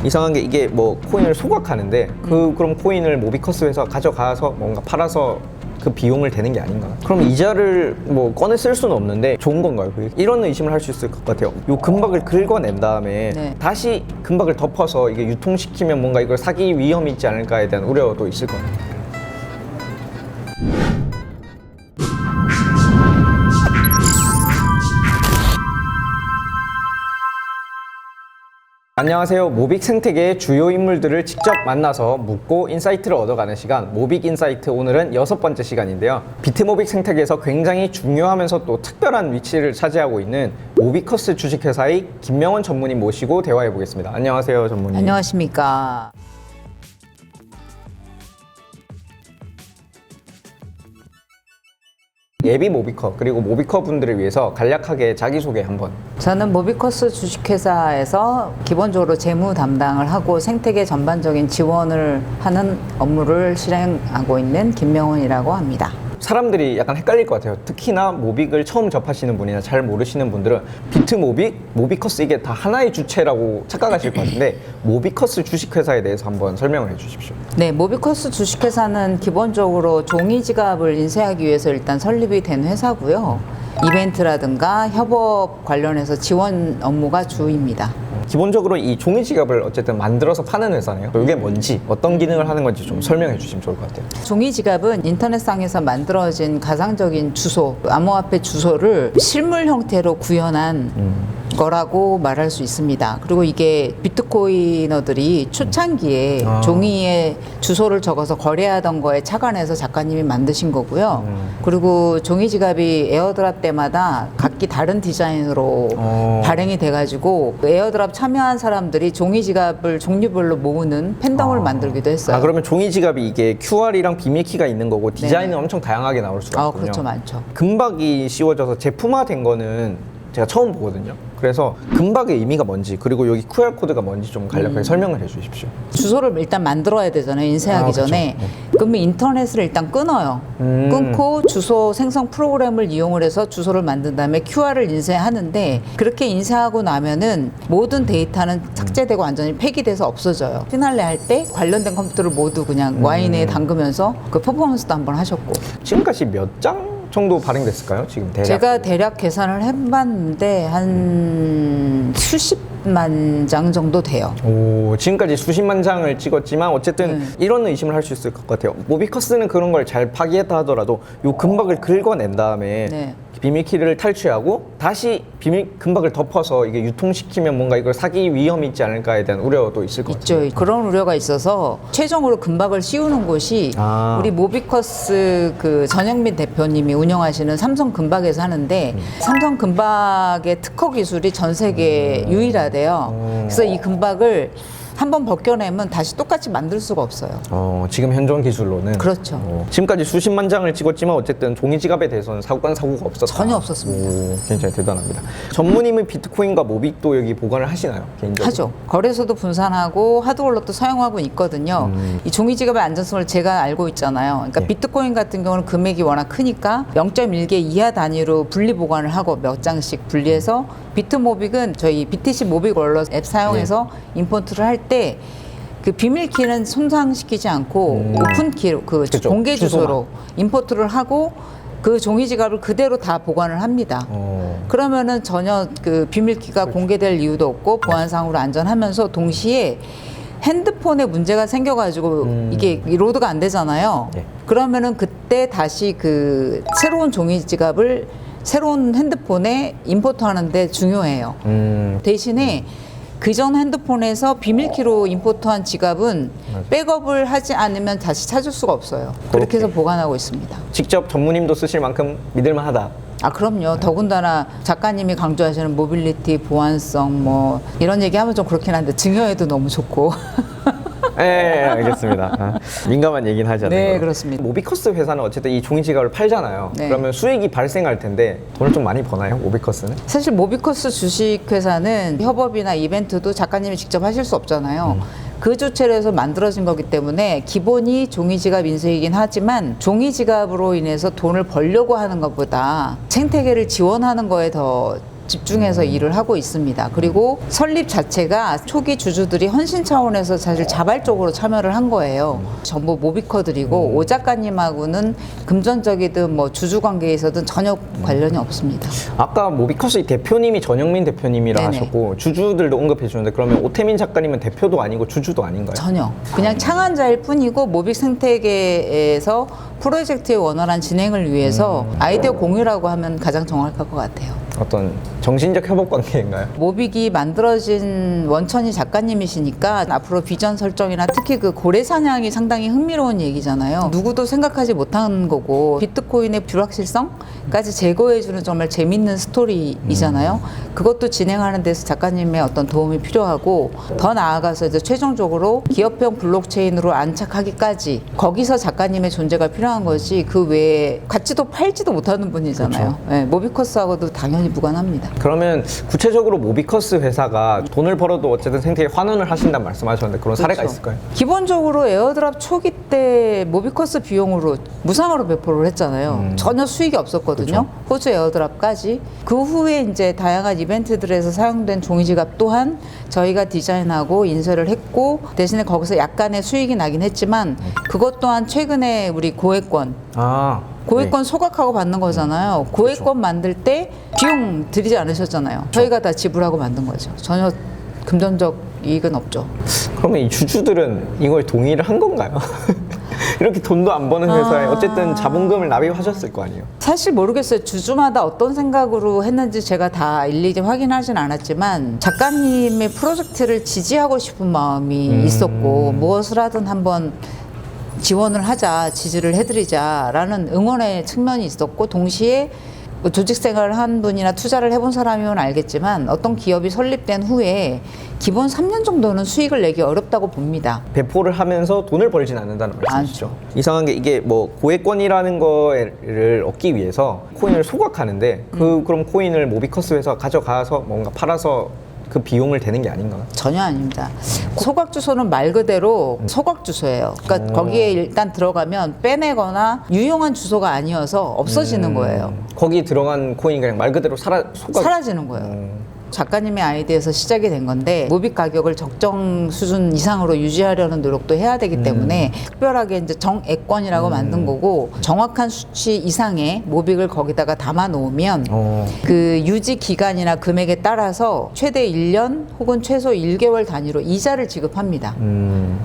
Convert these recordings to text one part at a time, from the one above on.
이상한 게 이게 뭐 코인을 소각하는데 그럼 코인을 모비커스 회사 가져가서 뭔가 팔아서 그 비용을 대는 게 아닌가. 그럼 이자를 뭐 꺼내 쓸 수는 없는데 좋은 건가요? 그게? 이런 의심을 할 수 있을 것 같아요. 요 금박을 긁어낸 다음에 네. 다시 금박을 덮어서 이게 유통시키면 뭔가 이걸 사기 위험이 있지 않을까에 대한 우려도 있을 것 같아요. 안녕하세요. 모빅 생태계의 주요 인물들을 직접 만나서 묻고 인사이트를 얻어가는 시간, 모빅 인사이트. 오늘은 6번째 시간인데요. 비트모빅 생태계에서 굉장히 중요하면서 또 특별한 위치를 차지하고 있는 모비커스 주식회사의 김명원 전무님 모시고 대화해 보겠습니다. 안녕하세요, 전무님. 안녕하십니까. 예비 모비커 그리고 모비커 분들을 위해서 간략하게 자기소개 한번. 저는 모비커스 주식회사에서 기본적으로 재무 담당을 하고 생태계 전반적인 지원을 하는 업무를 실행하고 있는 김명원이라고 합니다. 사람들이 약간 헷갈릴 것 같아요. 특히나 모빅을 처음 접하시는 분이나 잘 모르시는 분들은 비트모빅, 모비커스 이게 다 하나의 주체라고 착각하실 것 같은데 모비커스 주식회사에 대해서 한번 설명을 해주십시오. 네, 모비커스 주식회사는 기본적으로 종이 지갑을 인쇄하기 위해서 일단 설립이 된 회사고요. 이벤트라든가 협업 관련해서 지원 업무가 주입니다. 기본적으로 이 종이 지갑을 어쨌든 만들어서 파는 회사네요. 이게 뭔지, 어떤 기능을 하는 건지 좀 설명해 주시면 좋을 것 같아요. 종이 지갑은 인터넷상에서 만들어진 가상적인 주소, 암호화폐 주소를 실물 형태로 구현한 거라고 말할 수 있습니다. 그리고 이게 비트코이너들이 초창기에 종이에 주소를 적어서 거래하던 거에 착안해서 작가님이 만드신 거고요. 그리고 종이 지갑이 에어드랍 때마다 각기 다른 디자인으로 발행이 돼가지고 에어드랍 참여한 사람들이 종이 지갑을 종류별로 모으는 팬덤을 만들기도 했어요. 그러면 종이 지갑이 이게 QR이랑 비밀키가 있는 거고 디자인은 엄청 다양하게 나올 수가 있군요. 그렇죠, 많죠. 금박이 씌워져서 제품화된 거는 제가 처음 보거든요. 그래서 금박의 의미가 뭔지 그리고 여기 QR코드가 뭔지 좀 간략하게 설명을 해 주십시오. 주소를 일단 만들어야 되잖아요. 인쇄하기 그렇죠. 전에. 그러면 인터넷을 일단 끊어요. 끊고 주소 생성 프로그램을 이용을 해서 주소를 만든 다음에 QR을 인쇄하는데 그렇게 인쇄하고 나면은 모든 데이터는 삭제되고 완전히 폐기돼서 없어져요. 피날레 할 때 관련된 컴퓨터를 모두 그냥 와인에 담그면서 그 퍼포먼스도 한번 하셨고. 지금까지 몇 장 정도 발행됐을까요? 지금 대략? 제가 대략 계산을 해봤는데 한 수십만 장 정도 돼요. 오, 지금까지 수십만 장을 찍었지만 어쨌든 이런 의심을 할 수 있을 것 같아요. 모비커스는 그런 걸 잘 파기했다 하더라도 요 금박을 긁어낸 다음에 네. 비밀키를 탈취하고 다시 금박을 덮어서 이게 유통시키면 뭔가 이걸 사기 위험이 있지 않을까에 대한 우려도 있을 것 같아요. 있죠. 그런 우려가 있어서 최종으로 금박을 씌우는 곳이 우리 모비커스 그 전영민 대표님이 운영하시는 삼성 금박에서 하는데 삼성 금박의 특허 기술이 전 세계에 유일하대요. 그래서 이 금박을 한번 벗겨내면 다시 똑같이 만들 수가 없어요. 지금 현존 기술로는 그렇죠. 지금까지 수십만 장을 찍었지만 어쨌든 종이 지갑에 대해서는 사고가 없었다. 전혀 없었습니다. 굉장히 대단합니다. 전무님은 비트코인과 모빅도 여기 보관을 하시나요? 개인적으로? 하죠. 거래소도 분산하고 하드월렛도 사용하고 있거든요. 이 종이 지갑의 안전성을 제가 알고 있잖아요. 그러니까 예. 비트코인 같은 경우는 금액이 워낙 크니까 0.1개 이하 단위로 분리 보관을 하고 몇 장씩 분리해서 비트모빅은 저희 BTC 모빅 월렛 앱 사용해서 임포트를 할 때 그 비밀키는 손상시키지 않고 오픈키로 그쵸. 공개 주소로 주소만. 임포트를 하고 그 종이 지갑을 그대로 다 보관을 합니다. 그러면은 전혀 그 비밀키가 공개될 이유도 없고 보안상으로 안전하면서 동시에 핸드폰에 문제가 생겨가지고 이게 로드가 안 되잖아요. 네. 그러면은 그때 다시 그 새로운 종이 지갑을 새로운 핸드폰에 임포트하는데 중요해요. 대신에 그전 핸드폰에서 비밀키로 임포트한 지갑은 백업을 하지 않으면 다시 찾을 수가 없어요. 그렇게 해서 보관하고 있습니다. 직접 전무님도 쓰실 만큼 믿을만하다. 그럼요. 더군다나 작가님이 강조하시는 모빌리티, 보안성 뭐 이런 얘기하면 좀 그렇긴 한데 증여에도 너무 좋고. 네, 알겠습니다. 민감한 얘기는 하지 않는 네, 걸로. 그렇습니다. 모비커스 회사는 어쨌든 이 종이 지갑을 팔잖아요. 네. 그러면 수익이 발생할 텐데 돈을 좀 많이 버나요? 모비커스는? 사실 모비커스 주식회사는 협업이나 이벤트도 작가님이 직접 하실 수 없잖아요. 그 주체로 해서 만들어진 거기 때문에 기본이 종이지갑 인쇄이긴 하지만 종이지갑으로 인해서 돈을 벌려고 하는 것보다 생태계를 지원하는 거에 더 집중해서 일을 하고 있습니다. 그리고 설립 자체가 초기 주주들이 헌신 차원에서 사실 자발적으로 참여를 한 거예요. 전부 모비커들이고 오 작가님하고는 금전적이든 뭐 주주 관계에서든 전혀 관련이 없습니다. 아까 모비커스 대표님이 전영민 대표님이라 네네. 하셨고 주주들도 언급해 주는데 그러면 오태민 작가님은 대표도 아니고 주주도 아닌가요? 전혀. 그냥 창안자일 뿐이고 모빅 생태계에서 프로젝트의 원활한 진행을 위해서 아이디어 공유라고 하면 가장 정확할 것 같아요. 어떤 정신적 협업 관계인가요? 모빅이 만들어진 원천이 작가님이시니까 앞으로 비전 설정이나 특히 그 고래 사냥이 상당히 흥미로운 얘기잖아요. 누구도 생각하지 못한 거고 비트코인의 불확실성까지 제거해주는 정말 재밌는 스토리이잖아요. 그것도 진행하는 데서 작가님의 어떤 도움이 필요하고 더 나아가서 이제 최종적으로 기업형 블록체인으로 안착하기까지 거기서 작가님의 존재가 필요한 거지 그 외에 갖지도 팔지도 못하는 분이잖아요. 네, 모비커스하고도 당연히 무관합니다. 그러면 구체적으로 모비커스 회사가 돈을 벌어도 어쨌든 생태계 환원을 하신다는 말씀하셨는데 그런 사례가 그렇죠. 있을까요? 기본적으로 에어드랍 초기 때 모비커스 비용으로 무상으로 배포를 했잖아요. 전혀 수익이 없었거든요. 호주 에어드랍까지. 그 후에 이제 다양한 이벤트들에서 사용된 종이지갑 또한 저희가 디자인하고 인쇄를 했고 대신에 거기서 약간의 수익이 나긴 했지만 그것 또한 최근에 우리 고액권 고액권 소각하고 받는 거잖아요. 고액권 만들 때 비용 들이지 않으셨잖아요. 저희가 다 지불하고 만든 거죠. 전혀 금전적 이익은 없죠. 그러면 이 주주들은 이걸 동의를 한 건가요? 이렇게 돈도 안 버는 회사에 어쨌든 자본금을 납입하셨을 거 아니에요? 사실 모르겠어요. 주주마다 어떤 생각으로 했는지 제가 다 일일이 확인하진 않았지만 작가님의 프로젝트를 지지하고 싶은 마음이 있었고 무엇을 하든 한번 지원을 하자, 지지를 해드리자라는 응원의 측면이 있었고 동시에 뭐 조직 생활을 한 분이나 투자를 해본 사람이면 알겠지만 어떤 기업이 설립된 후에 기본 3년 정도는 수익을 내기 어렵다고 봅니다. 배포를 하면서 돈을 벌진 않는다는 말씀이시죠? 이상한 게 이게 뭐 고액권이라는 거를 얻기 위해서 코인을 소각하는데 그럼 코인을 모비커스 회사가 가져가서 뭔가 팔아서 그 비용을 대는 게 아닌가요? 전혀 아닙니다. 소각 주소는 말 그대로 소각 주소예요. 그러니까 거기에 일단 들어가면 빼내거나 유용한 주소가 아니어서 없어지는 거예요. 거기 들어간 코인이 그냥 말 그대로 사라지는 거예요. 작가님의 아이디어에서 시작이 된 건데 모빅 가격을 적정 수준 이상으로 유지하려는 노력도 해야 되기 때문에 특별하게 이제 정액권이라고 만든 거고 정확한 수치 이상의 모빅을 거기다가 담아 놓으면 그 유지 기간이나 금액에 따라서 최대 1년 혹은 최소 1개월 단위로 이자를 지급합니다.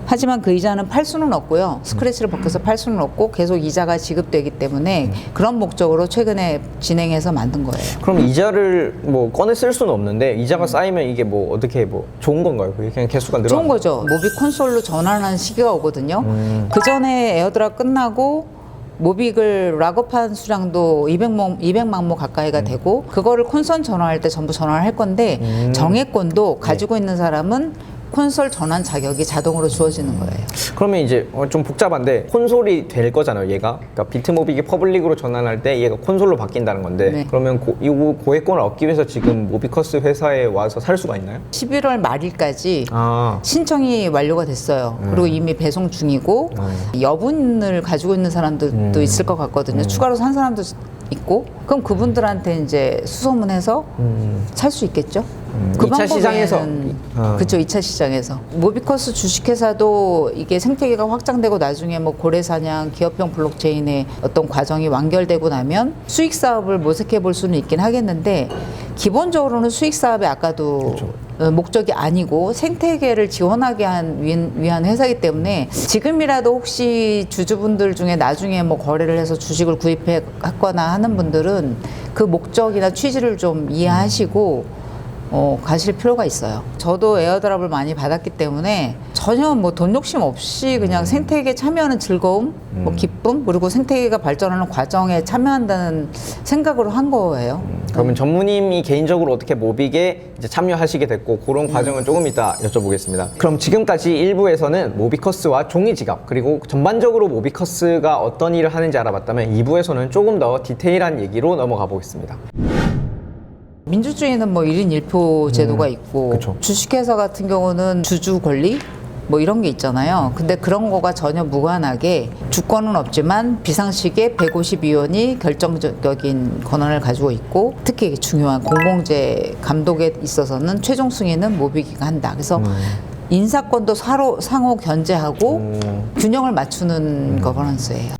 하지만 그 이자는 팔 수는 없고요. 스크래치를 벗겨서 팔 수는 없고 계속 이자가 지급되기 때문에 그런 목적으로 최근에 진행해서 만든 거예요. 그럼 이자를 뭐 꺼내 쓸 수는 없는데 이자가 쌓이면 이게 뭐 어떻게 뭐 좋은 건가요? 그게 그냥 개수가 늘어나는 좋은 거죠. 모빅 콘솔로 전환하는 시기가 오거든요. 그 전에 에어드랍 끝나고 모빅을 락업한 수량도 200만 모 가까이가 되고 그거를 콘솔 전환할 때 전부 전환을 할 건데 정액권도 가지고 있는 사람은 콘솔 전환 자격이 자동으로 주어지는 거예요. 그러면 이제 좀 복잡한데 콘솔이 될 거잖아요, 얘가. 그러니까 비트모빅이 퍼블릭으로 전환할 때 얘가 콘솔로 바뀐다는 건데 네. 그러면 이 고액권을 얻기 위해서 지금 모비커스 회사에 와서 살 수가 있나요? 11월 말일까지 아, 신청이 완료가 됐어요. 그리고 이미 배송 중이고 여분을 가지고 있는 사람들도 있을 것 같거든요. 추가로 산 사람도 있고 그럼 그분들한테 이제 수소문해서 살 수 있겠죠. 그 2차 시장에서 그렇죠. 2차 시장에서 모비커스 주식회사도 이게 생태계가 확장되고 나중에 뭐 고래사냥 기업형 블록체인의 어떤 과정이 완결되고 나면 수익 사업을 모색해 볼 수는 있긴 하겠는데 기본적으로는 수익 사업이 아까도 목적이 아니고 생태계를 지원하기 위한 회사이기 때문에 지금이라도 혹시 주주분들 중에 나중에 뭐 거래를 해서 주식을 구입했거나 하는 분들은 그 목적이나 취지를 좀 이해하시고 가실 필요가 있어요. 저도 에어드랍을 많이 받았기 때문에 전혀 뭐 돈 욕심 없이 그냥 생태계에 참여하는 즐거움, 뭐 기쁨, 그리고 생태계가 발전하는 과정에 참여한다는 생각으로 한 거예요. 그러면 전무님이 개인적으로 어떻게 모빅에 이제 참여하시게 됐고 그런 과정은 조금 이따 여쭤보겠습니다. 그럼 지금까지 1부에서는 모비커스와 종이지갑 그리고 전반적으로 모비커스가 어떤 일을 하는지 알아봤다면 2부에서는 조금 더 디테일한 얘기로 넘어가 보겠습니다. 민주주의는 뭐 1인 1표 제도가 있고 그쵸. 주식회사 같은 경우는 주주 권리 뭐 이런 게 있잖아요. 근데 그런 거가 전혀 무관하게 주권은 없지만 비상식에 152원이 결정적인 권한을 가지고 있고 특히 중요한 공공재 감독에 있어서는 최종 승인은 모비기가 한다. 그래서 인사권도 상호 견제하고 균형을 맞추는 거버넌스예요.